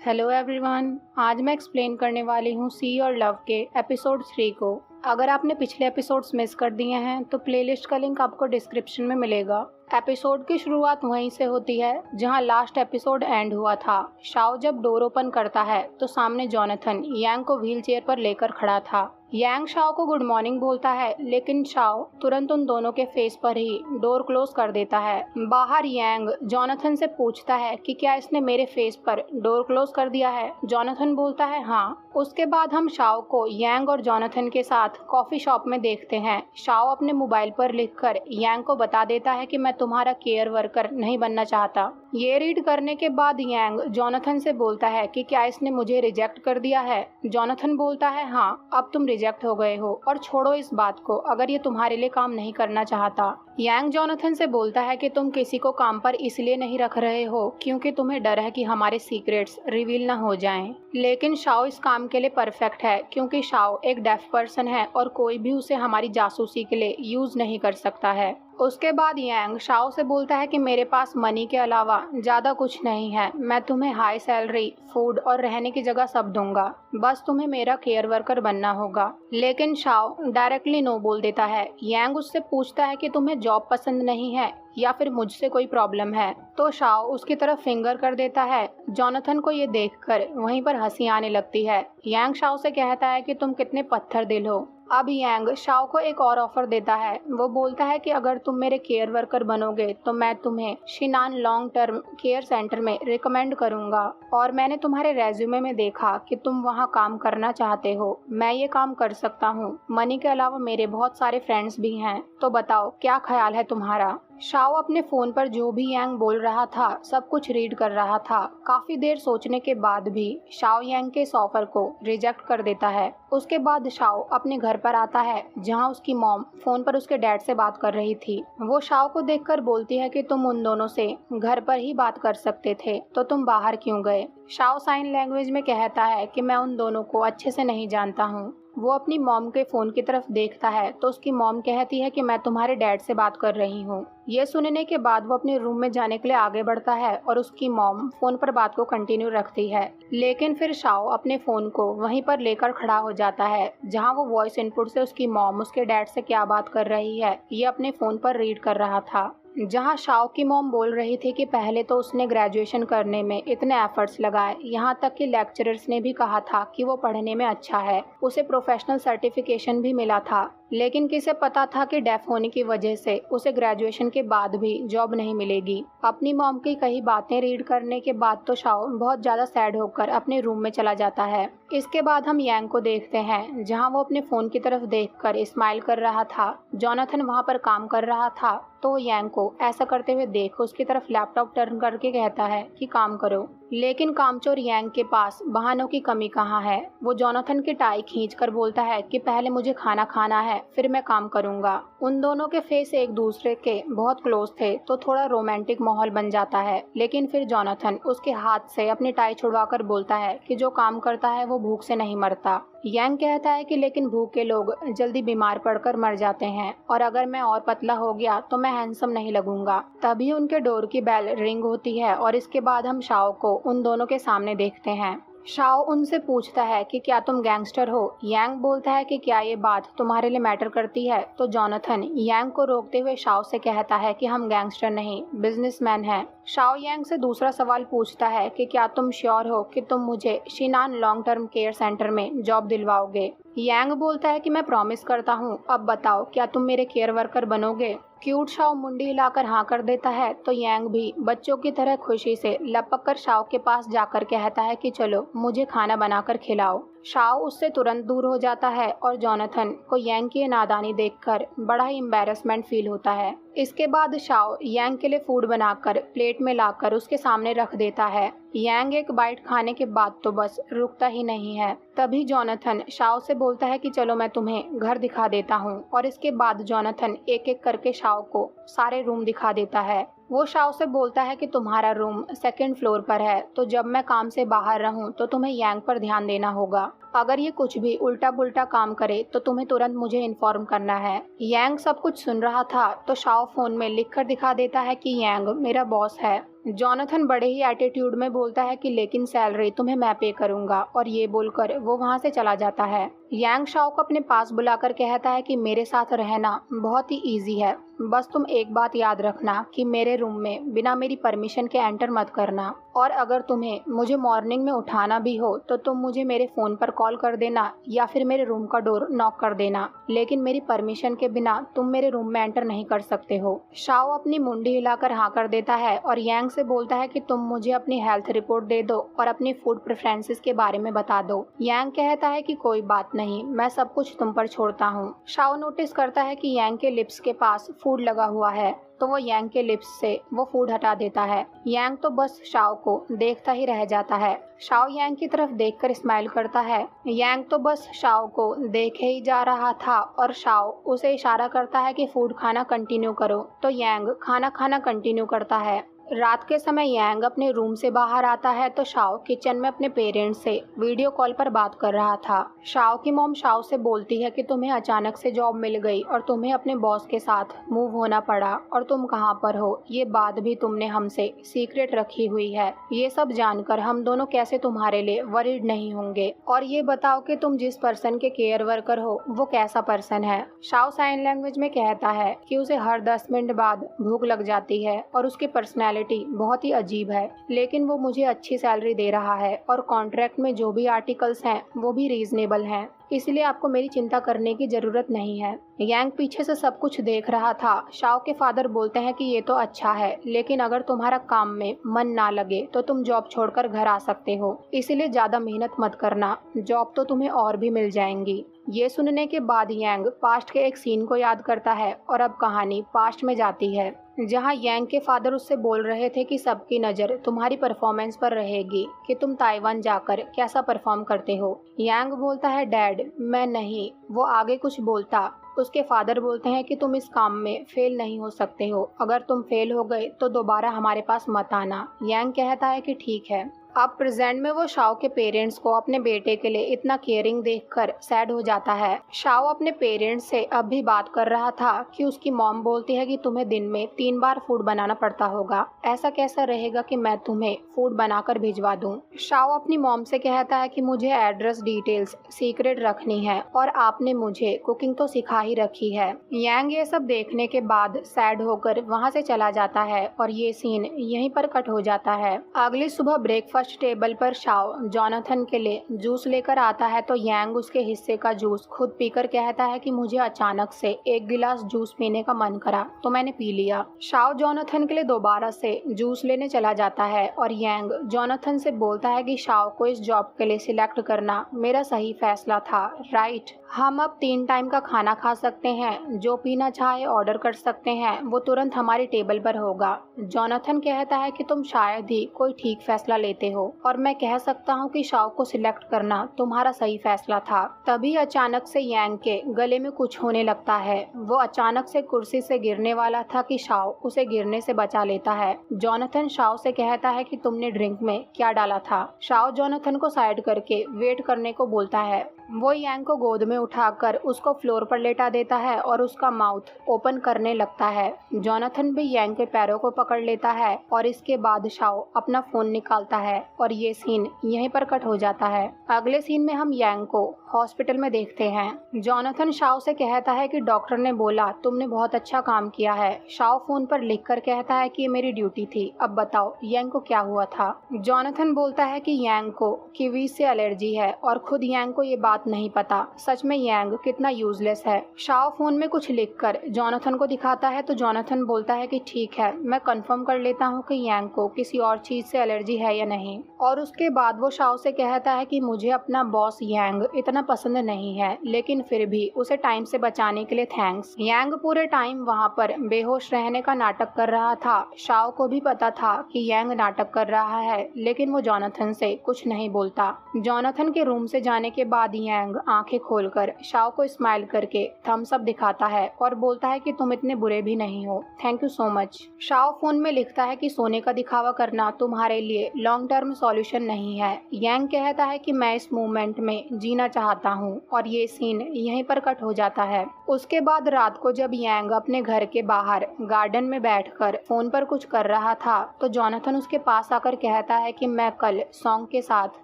Hello everyone. आज मैं explain करने वाली हूँ सी और लव के एपिसोड 3 को। अगर आपने पिछले एपिसोड्स मिस कर दिए हैं तो प्लेलिस्ट का लिंक आपको डिस्क्रिप्शन में मिलेगा। एपिसोड की शुरुआत वहीं से होती है जहां लास्ट एपिसोड एंड हुआ था। शाओ जब डोर ओपन करता है तो सामने जॉनथन यांग को व्हीलचेयर पर लेकर खड़ा था। यांग शाओ को गुड मॉर्निंग बोलता है, लेकिन शाओ तुरंत उन दोनों के फेस पर ही डोर क्लोज कर देता है। बाहर यांग जॉनथन से पूछता है कि क्या इसने मेरे फेस पर डोर क्लोज कर दिया है। जॉनथन बोलता है हाँ। उसके बाद हम शाओ को यांग और जॉनथन के साथ कॉफी शॉप में देखते हैं। शाओ अपने मोबाइल पर लिखकर यांग को बता देता है कि मैं तुम्हारा केयर वर्कर नहीं बनना चाहता। ये रीड करने के बाद यांग जॉनथन से बोलता है कि क्या इसने मुझे रिजेक्ट कर दिया है। जॉनथन बोलता है हाँ, अब तुम रिजेक्ट हो गए हो और छोड़ो इस बात को, अगर ये तुम्हारे लिए काम नहीं करना चाहता। यांग जॉनथन से बोलता है कि तुम किसी को काम पर इसलिए नहीं रख रहे हो क्योंकि तुम्हें डर है कि हमारे सीक्रेट्स रिवील न हो जाएं। लेकिन शाओ इस काम के लिए परफेक्ट है क्योंकि शाओ एक डेफ पर्सन है और कोई भी उसे हमारी जासूसी के लिए यूज नहीं कर सकता है। उसके बाद यांग शाओ से बोलता है कि मेरे पास मनी के अलावा ज्यादा कुछ नहीं है। मैं तुम्हें हाई सैलरी, फूड और रहने की जगह सब दूंगा, बस तुम्हें मेरा केयर वर्कर बनना होगा। लेकिन शाओ डायरेक्टली नो बोल देता है। यांग उससे पूछता है कि तुम्हें जॉब पसंद नहीं है या फिर मुझसे कोई प्रॉब्लम है, तो शाओ उसकी तरफ फिंगर कर देता है। जॉनथन को ये देखकर वहीं पर हंसी आने लगती है। यांग शाओ से कहता है कि तुम कितने पत्थर दिल हो। अब यांग शाओ को एक और ऑफर देता है। वो बोलता है कि अगर तुम मेरे केयर वर्कर बनोगे तो मैं तुम्हें शिनान लॉन्ग टर्म केयर सेंटर में रिकमेंड करूंगा और मैंने तुम्हारे रेज्यूमे में देखा कि तुम वहां काम करना चाहते हो। मैं ये काम कर सकता हूँ। मनी के अलावा मेरे बहुत सारे फ्रेंड्स भी हैं, तो बताओ क्या ख्याल है तुम्हारा। शाओ अपने फोन पर जो भी यांग बोल रहा था सब कुछ रीड कर रहा था। काफी देर सोचने के बाद भी शाओ यांग के इस ऑफर को रिजेक्ट कर देता है। उसके बाद शाओ अपने घर पर आता है जहां उसकी मॉम फोन पर उसके डैड से बात कर रही थी। वो शाओ को देखकर बोलती है कि तुम उन दोनों से घर पर ही बात कर सकते थे, तो तुम बाहर क्यों गए। शाओ साइन लैंग्वेज में कहता है कि मैं उन दोनों को अच्छे से नहीं जानता हूँ। वो अपनी मॉम के फोन की तरफ देखता है तो उसकी मॉम कहती है कि मैं तुम्हारे डैड से बात कर रही हूँ। ये सुनने के बाद वो अपने रूम में जाने के लिए आगे बढ़ता है और उसकी मॉम फोन पर बात को कंटिन्यू रखती है। लेकिन फिर शाओ अपने फोन को वहीं पर लेकर खड़ा हो जाता है जहाँ वो वॉइस इनपुट से उसकी मॉम उसके डैड से क्या बात कर रही है ये अपने फोन पर रीड कर रहा था। जहाँ शाओ की मॉम बोल रही थी कि पहले तो उसने ग्रेजुएशन करने में इतने एफर्ट्स लगाए, यहाँ तक कि लेक्चरर्स ने भी कहा था कि वो पढ़ने में अच्छा है, उसे प्रोफेशनल सर्टिफिकेशन भी मिला था, लेकिन किसे पता था कि डेफ होने की वजह से उसे ग्रेजुएशन के बाद भी जॉब नहीं मिलेगी। अपनी मॉम की कई बातें रीड करने के बाद तो शाओ बहुत ज़्यादा सैड होकर अपने रूम में चला जाता है। इसके बाद हम यांग को देखते हैं जहाँ वो अपने फ़ोन की तरफ देखकर स्माइल कर रहा था। जॉनथन वहाँ पर काम कर रहा था तो यांग को ऐसा करते हुए देख उसकी तरफ लैपटॉप टर्न करके कहता है कि काम करो। लेकिन कामचोर यांग के पास बहानों की कमी कहाँ है। वो जॉनथन की टाई खींचकर बोलता है कि पहले मुझे खाना खाना है फिर मैं काम करूंगा। उन दोनों के फेस एक दूसरे के बहुत क्लोज थे तो थोड़ा रोमांटिक माहौल बन जाता है। लेकिन फिर जॉनथन उसके हाथ से अपनी टाई छुड़वाकर बोलता है कि जो काम करता है वो भूख से नहीं मरता। यांग कहता है कि लेकिन भूखे लोग जल्दी बीमार पड़कर मर जाते हैं और अगर मैं और पतला हो गया तो मैं हैंडसम नहीं लगूंगा। तभी उनके डोर की बेल रिंग होती है और इसके बाद हम शाओ को उन दोनों के सामने देखते हैं। शाओ उनसे पूछता है कि क्या तुम गैंगस्टर हो। यांग बोलता है कि क्या ये बात तुम्हारे लिए मैटर करती है, तो जॉनथन यांग को रोकते हुए शाओ से कहता है कि हम गैंगस्टर नहीं बिजनेसमैन हैं। शाओ यांग से दूसरा सवाल पूछता है कि क्या तुम श्योर हो कि तुम मुझे शिनान लॉन्ग टर्म केयर सेंटर में जॉब दिलवाओगे। यांग बोलता है कि मैं प्रॉमिस करता हूँ, अब बताओ क्या तुम मेरे केयर वर्कर बनोगे। क्यूट शाओ मुंडी हिलाकर हाँ कर देता है तो यांग भी बच्चों की तरह खुशी से लपक कर शाओ के पास जाकर कहता है कि चलो मुझे खाना बनाकर खिलाओ। शाओ उससे तुरंत दूर हो जाता है और जॉनथन को यांग की नादानी देखकर बड़ा ही एम्बैरेसमेंट फील होता है। इसके बाद शाओ यांग के लिए फूड बनाकर प्लेट में लाकर उसके सामने रख देता है। यांग एक बाइट खाने के बाद तो बस रुकता ही नहीं है। तभी जॉनथन शाओ से बोलता है कि चलो मैं तुम्हें घर दिखा देता हूँ और इसके बाद जॉनथन एक एक करके शाओ को सारे रूम दिखा देता है। वो शाओ से बोलता है कि तुम्हारा रूम 2nd फ्लोर पर है, तो जब मैं काम से बाहर रहूं तो तुम्हें यांग पर ध्यान देना होगा। अगर ये कुछ भी उल्टा पुल्टा काम करे तो तुम्हें तुरंत मुझे इन्फॉर्म करना है। यांग सब कुछ सुन रहा था तो शाओ फोन में लिख कर दिखा देता है कि यांग मेरा बॉस है। जॉनथन बड़े ही एटीट्यूड में बोलता है कि लेकिन सैलरी तुम्हें मैं पे करूंगा, और ये बोलकर वो वहाँ से चला जाता है। यांग शाओ को अपने पास बुलाकर कहता है कि मेरे साथ रहना बहुत ही इजी है, बस तुम एक बात याद रखना कि मेरे रूम में बिना मेरी परमिशन के एंटर मत करना, और अगर तुम्हें मुझे मॉर्निंग में उठाना भी हो तो तुम मुझे मेरे फ़ोन पर कॉल कर देना या फिर मेरे रूम का डोर नॉक कर देना, लेकिन मेरी परमिशन के बिना तुम मेरे रूम में एंटर नहीं कर सकते हो। शाओ अपनी मुंडी हिलाकर हाँ कर देता है और यांग से बोलता है कि तुम मुझे अपनी हेल्थ रिपोर्ट दे दो और अपनी फूड प्रेफरेंसेस के बारे में बता दो। यांग कहता है कि कोई बात नहीं, मैं सब कुछ तुम पर छोड़ता हूँ। शाओ नोटिस करता है कि यांग के लिप्स के पास फूड लगा हुआ है तो वो यांग के लिप्स से वो फूड हटा देता है। यांग तो बस शाओ को देखता ही रह जाता है। शाओ यांग की तरफ देखकर स्माइल करता है। यांग तो बस शाओ को देखे ही जा रहा था और शाओ उसे इशारा करता है कि फूड खाना कंटिन्यू करो, तो यांग खाना खाना कंटिन्यू करता है। रात के समय यांग अपने रूम से बाहर आता है तो शाओ किचन में अपने पेरेंट्स से वीडियो कॉल पर बात कर रहा था। शाओ की मॉम शाओ से बोलती है कि तुम्हें अचानक से जॉब मिल गई और तुम्हें अपने बॉस के साथ मूव होना पड़ा, और तुम कहाँ पर हो ये बात भी तुमने हमसे सीक्रेट रखी हुई है। ये सब जानकर हम दोनों कैसे तुम्हारे लिए वरीड नहीं होंगे, और ये बताओ कि तुम जिस पर्सन के केयर वर्कर हो वो कैसा पर्सन है। शाओ साइन लैंग्वेज में कहता है कि उसे हर 10 मिनट बाद भूख लग जाती है और उसकी पर्सनैलिटी बहुत ही अजीब है, लेकिन वो मुझे अच्छी सैलरी दे रहा है और कॉन्ट्रैक्ट में जो भी आर्टिकल्स हैं वो भी रीजनेबल हैं, इसलिए आपको मेरी चिंता करने की जरूरत नहीं है। यांग पीछे से सब कुछ देख रहा था। शाओ के फादर बोलते हैं कि ये तो अच्छा है, लेकिन अगर तुम्हारा काम में मन ना लगे तो तुम जॉब छोड़कर घर आ सकते हो, इसलिए ज्यादा मेहनत मत करना, जॉब तो तुम्हें और भी मिल जाएंगी। ये सुनने के बाद यांग पास्ट के एक सीन को याद करता है और अब कहानी पास्ट में जाती है, जहां यांग के फादर उससे बोल रहे थे कि सबकी नज़र तुम्हारी परफॉर्मेंस पर रहेगी कि तुम ताइवान जाकर कैसा परफॉर्म करते हो। यांग बोलता है डैड मैं नहीं, वो आगे कुछ बोलता। उसके फादर बोलते हैं कि तुम इस काम में फेल नहीं हो सकते हो, अगर तुम फेल हो गए तो दोबारा हमारे पास मत आना। यांग कहता है कि ठीक है। अब प्रेजेंट में वो शाओ के पेरेंट्स को अपने बेटे के लिए इतना केयरिंग देखकर सैड हो जाता है। शाओ अपने पेरेंट्स से अब भी बात कर रहा था कि उसकी मॉम बोलती है कि तुम्हें दिन में 3 बार फूड बनाना पड़ता होगा, ऐसा कैसा रहेगा कि मैं तुम्हें फूड बनाकर भिजवा दूं। शाओ अपनी मॉम से कहता है कि मुझे एड्रेस डिटेल्स सीक्रेट रखनी है और आपने मुझे कुकिंग तो सिखा ही रखी है। यांग ये सब देखने के बाद सैड होकर वहाँ से चला जाता है और ये सीन यहीं पर कट हो जाता है। अगली सुबह ब्रेकफास्ट टेबल पर शाओ जॉनथन के लिए जूस लेकर आता है तो यांग उसके हिस्से का जूस खुद पीकर कहता है कि मुझे अचानक से 1 गिलास जूस पीने का मन करा तो मैंने पी लिया। शाओ जॉनथन के लिए दोबारा से जूस लेने चला जाता है और यांग जॉनथन से बोलता है कि शाओ को इस जॉब के लिए सिलेक्ट करना मेरा सही फैसला था, राइट। हम अब 3 टाइम का खाना खा सकते हैं, जो पीना चाहे ऑर्डर कर सकते हैं, वो तुरंत हमारी टेबल पर होगा। जॉनथन कहता है कि तुम शायद ही कोई ठीक फैसला लेते हो और मैं कह सकता हूँ कि शाओ को सिलेक्ट करना तुम्हारा सही फैसला था। तभी अचानक से यांग के गले में कुछ होने लगता है। वो अचानक से कुर्सी से गिरने वाला था कि शाओ उसे गिरने से बचा लेता है। जॉनथन शाओ से कहता है कि तुमने ड्रिंक में क्या डाला था। शाओ जॉनथन को साइड करके वेट करने को बोलता है। वो यांग को गोद में उठाकर उसको फ्लोर पर लेटा देता है और उसका माउथ ओपन करने लगता है। जॉनथन भी यांग के पैरों को पकड़ लेता है और इसके बाद शाओ अपना फोन निकालता है और ये सीन यहीं पर कट हो जाता है। अगले सीन में हम यांग को हॉस्पिटल में देखते हैं। जॉनथन शाओ से कहता है कि डॉक्टर ने बोला तुमने बहुत अच्छा काम किया है। शाओ फोन पर लिखकर कहता है कि ये मेरी ड्यूटी थी, अब बताओ यांग को क्या हुआ था। जॉनथन बोलता है कि यांग को कीवी से एलर्जी है और खुद यांग को ये बात नहीं पता। सच में यांग कितना यूजलेस है। शाओ फोन में कुछ लिखकर जॉनथन को दिखाता है तो जॉनथन बोलता है कि ठीक है, मैं कंफर्म कर लेता हूँ कि यांग को किसी और चीज से एलर्जी है या नहीं। और उसके बाद वो शाओ से कहता है कि मुझे अपना बॉस यांग इतना पसंद नहीं है, लेकिन फिर भी उसे टाइम से बचाने के लिए थैंक्स। यांग पूरे टाइम वहाँ पर बेहोश रहने का नाटक कर रहा था। शाओ को भी पता था कि यांग नाटक कर रहा है, लेकिन वो जॉनथन से कुछ नहीं बोलता। जॉनथन के रूम से जाने के बाद यांग आंखें खोलकर शाओ को स्माइल करके थम्स अप दिखाता है और बोलता है कि तुम इतने बुरे भी नहीं हो, thank you so much. Shao phone में लिखता है कि सोने का दिखावा करना तुम्हारे लिए लॉन्ग टर्म सॉल्यूशन नहीं है। यांग कहता है कि मैं इस मोमेंट में जीना चाहता हूँ और ये सीन यहीं पर कट हो जाता है। उसके बाद रात को जब यांग अपने घर के बाहर गार्डन में बैठकर फोन पर कुछ कर रहा था तो जोनाथन उसके पास आकर कहता है कि मैं कल सॉन्ग के साथ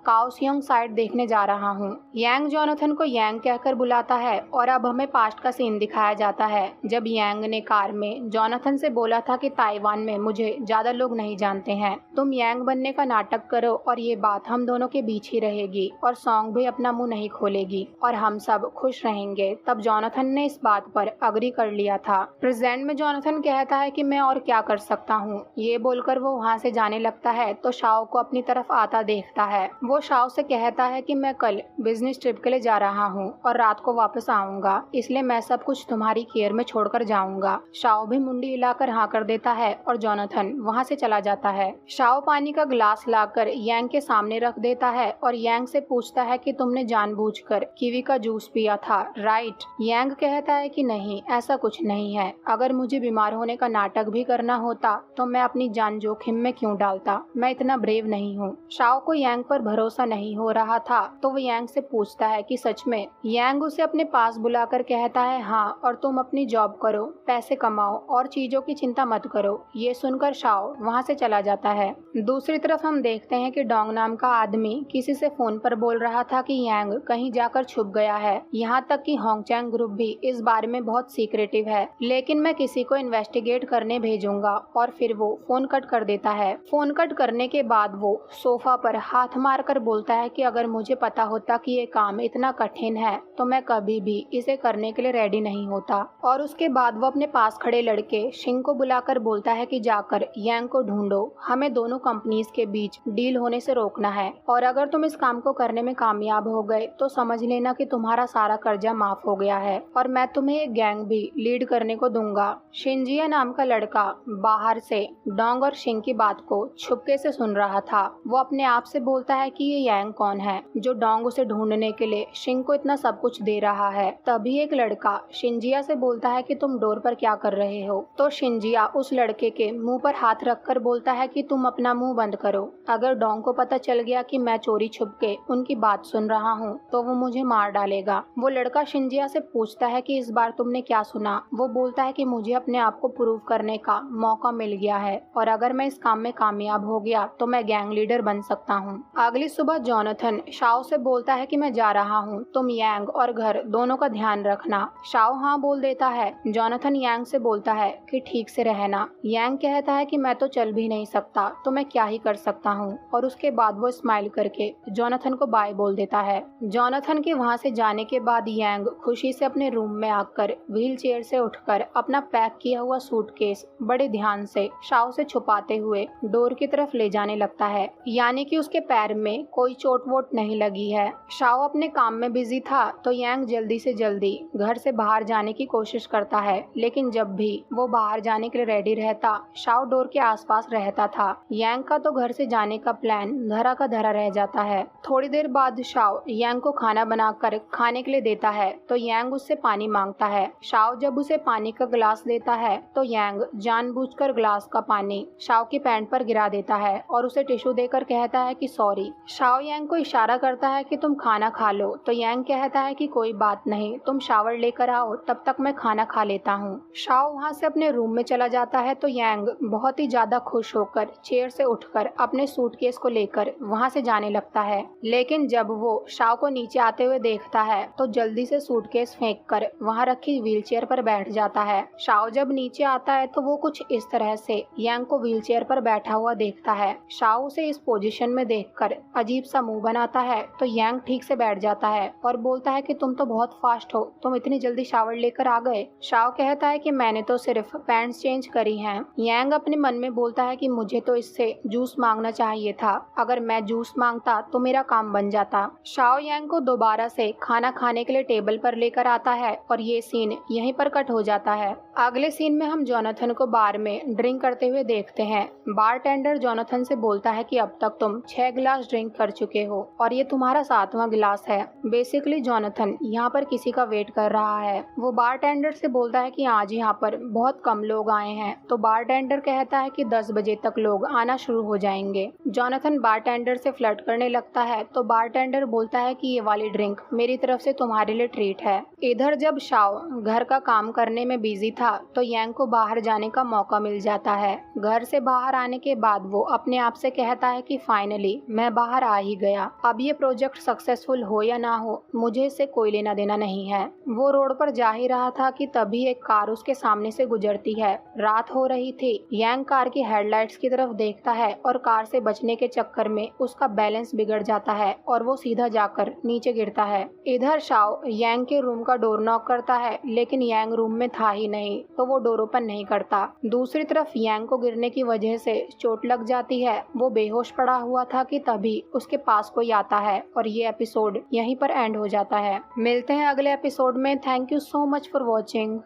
काओसियोंग साइड देखने जा रहा हूँ। यांग जोनाथन को यांग कहकर बुलाता है और अब हमें पास्ट का सीन दिखाया जाता है जब यांग ने कार में जोनाथन से बोला था कि ताइवान में मुझे ज्यादा लोग नहीं जानते हैं, तुम यांग बनने का नाटक करो और ये बात हम दोनों के बीच ही रहेगी और सॉन्ग भी अपना मुंह नहीं खोलेगी और हम सब खुश रहेंगे। तब जोनाथन ने इस बात पर अग्री कर लिया था। प्रेजेंट में जोनाथन कहता है कि मैं और क्या कर सकता हूँ। ये बोलकर वो वहाँ से जाने लगता है तो शाओ को अपनी तरफ आता देखता है। वो शाओ से कहता है कि मैं कल बिजनेस ट्रिप के लिए जा रहा हूँ और रात को वापस आऊंगा, इसलिए मैं सब कुछ तुम्हारी केयर में छोड़कर जाऊंगा। शाओ भी मुंडी हिलाकर हाँ कर देता है और जोनाथन वहाँ से चला जाता है। शाओ पानी का ग्लास लाकर यांग के सामने रख देता है और यांग से पूछता है कि तुमने जानबूझकर कीवी का जूस पिया था, राइट? यांग कहता है कि नहीं, ऐसा कुछ नहीं है। अगर मुझे बीमार होने का नाटक भी करना होता तो मैं अपनी जान जोखिम में क्यों डालता, मैं इतना ब्रेव नहीं हूँ। शाओ को यांग पर भरोसा नहीं हो रहा था तो वो यांग से पूछता है कि सच में? यांग उसे अपने पास बुलाकर कहता है हाँ, और तुम अपनी जॉब करो, पैसे कमाओ और चीजों की चिंता मत करो। ये सुनकर शाओ वहाँ से चला जाता है। दूसरी तरफ हम देखते हैं कि डोंग नाम का आदमी किसी से फोन पर बोल रहा था कि यांग कहीं जाकर छुप गया है। यहाँ तक कि होंगचैंग ग्रुप भी इस बारे में बहुत सीक्रेटिव है, लेकिन मैं किसी को इन्वेस्टिगेट करने भेजूंगा। और फिर वो फोन कट कर देता है। फोन कट करने के बाद वो सोफा पर हाथ मारकर बोलता है कि अगर मुझे पता होता कि ये काम इतना कठिन है तो मैं कभी भी इसे करने के लिए रेडी नहीं होता। और उसके बाद वो अपने पास खड़े लड़के शिंग को बुलाकर बोलता है कि जाकर यांग को ढूंढो, हमें दोनों कंपनीज के बीच डील होने से रोकना है और अगर तुम इस काम को करने में कामयाब हो गए तो समझ लेना कि तुम्हारा सारा कर्जा माफ हो गया है और मैं तुम्हें एक गैंग भी लीड करने को दूंगा। शिंजिया नाम का लड़का बाहर से डोंग और शिंग की बात को छुपके से सुन रहा था। वो अपने आप से बोलता है कि ये यांग कौन है जो डोंग उसे ढूंढने के लिए शिंग को इतना सब कुछ दे रहा है। तभी एक लड़का शिंजिया से बोलता है कि तुम डोर पर क्या कर रहे हो। तो शिंजिया उस लड़के के मुंह पर हाथ रखकर बोलता है कि तुम अपना मुंह बंद करो, अगर डोंग को पता चल गया कि मैं चोरी छुपके उनकी बात सुन रहा हूँ तो वो मुझे मार डालेगा। वो लड़का शिंजिया से पूछता है कि इस बार तुमने क्या सुना। वो बोलता है कि मुझे अपने आप को प्रूव करने का मौका मिल गया है और अगर मैं इस काम में कामयाब हो गया तो मैं गैंग लीडर बन सकता हूँ। अगली सुबह जोनाथन शाओ से बोलता है कि मैं जा रहा हूँ, तुम यांग और घर दोनों का ध्यान रखना। शाओ हाँ बोल देता है। जोनाथन यांग से बोलता है कि ठीक से रहना। यांग कहता है कि मैं तो चल भी नहीं सकता तो मैं क्या ही कर सकता हूँ और उसके बाद वो स्माइल करके जोनाथन को बाय बोल देता है। जोनाथन के वहाँ से जाने के बाद यांग खुशी से अपने रूम में आकर व्हील चेयर से उठकर अपना पैक किया हुआ सूटकेस बड़े ध्यान से शाओ से छुपाते हुए डोर की तरफ ले जाने लगता है, यानी कि उसके पैर में कोई चोट वोट नहीं लगी है। शाओ अपने काम में बिजी था तो यांग जल्दी से जल्दी घर से बाहर जाने की कोशिश करता है, लेकिन जब भी वो बाहर जाने के लिए रेडी रहता शाओ डोर के आसपास रहता था। यांग का तो घर से जाने का प्लान धरा का धरा रह जाता है। थोड़ी देर बाद शाओ यांग को खाना बनाकर खाने के लिए देता है तो यांग उससे पानी मांगता है। शाओ जब उसे पानी का गिलास देता है तो यांग जानबूझकर ग्लास का पानी शाओ की पैंट पर गिरा देता है और उसे टिश्यू देकर कहता है कि सॉरी। शाओ यांग को इशारा करता है कि तुम खाना खा लो तो यांग कहता है कि कोई बात नहीं, तुम शावर लेकर आओ, तब तक मैं खाना खा लेता हूँ। शाओ वहाँ से अपने रूम में चला जाता है तो यांग बहुत ही ज्यादा खुश होकर चेयर से उठकर अपने सूटकेस को लेकर वहाँ से जाने लगता है, लेकिन जब वो शाओ को नीचे आते हुए देखता है तो जल्दी से सूटकेस फेंककर वहाँ रखी व्हीलचेयर पर बैठ जाता है। शाओ जब नीचे आता है तो वो कुछ इस तरह से यांग को व्हीलचेयर पर बैठा हुआ देखता है। शाओ उसे इस पोजीशन में देखकर अजीब सा मुंह बनाता है तो यांग ठीक से बैठ जाता है और बोलता है कि तुम तो बहुत फास्ट हो, तुम इतनी जल्दी शावर लेकर आ गए। शाओ कहता है कि मैंने तो सिर्फ पैंट्स चेंज करी हैं। यांग अपने मन में बोलता है कि मुझे तो इससे जूस मांगना चाहिए था, अगर मैं जूस मांगता तो मेरा काम बन जाता। शाओ यांग को दोबारा से खाना खाने के लिए टेबल पर लेकर आता है और ये सीन यहीं पर कट हो जाता है। अगले सीन में हम जोनाथन को बार में ड्रिंक करते हुए देखते हैं। बारटेंडर जोनाथन से बोलता है कि अब तक तुम 6 गिलास ड्रिंक कर चुके हो और ये तुम्हारा 7वां गिलास है। बेसिकली जॉनथन यहाँ पर किसी का वेट कर रहा है। वो बारटेंडर से बोलता है कि आज यहाँ पर बहुत कम लोग आए हैं, तो बारटेंडर कहता है कि 10 बजे तक लोग आना शुरू हो जाएंगे। जॉनथन बारटेंडर से फ्लर्ट करने लगता है, तो बारटेंडर बोलता है कि ये वाली ड्रिंक मेरी तरफ से तुम्हारे लिए ट्रीट है। इधर जब शाओ घर का काम करने में बिजी था, तो यांग को बाहर जाने का मौका मिल जाता है। घर से बाहर आने के बाद वो अपने आप से कहता है कि फाइनली मैं बाहर आ ही गया। अब ये प्रोजेक्ट सक्सेसफुल हो या ना हो, मुझे इससे कोई लेना देना नहीं है। वो रोड पर जा ही रहा था कि तभी एक कार उसके सामने से गुजरती है। रात हो रही थी। यांग कार की हेडलाइट्स की तरफ देखता है और कार से बचने के चक्कर में उसका बैलेंस बिगड़ जाता है और वो सीधा जाकर नीचे गिरता है। इधर शाओ यांग के रूम का डोर नॉक करता है, लेकिन यांग रूम में था ही नहीं, तो वो डोर ओपन नहीं करता। दूसरी तरफ यांग को गिरने की वजह से चोट लग जाती है। वो बेहोश पड़ा हुआ था कि तभी उसके पास कोई आता है और ये एपिसोड यहीं पर एंड हो जाता है। मिलते हैं अगले एपिसोड में। Thank you so much for watching.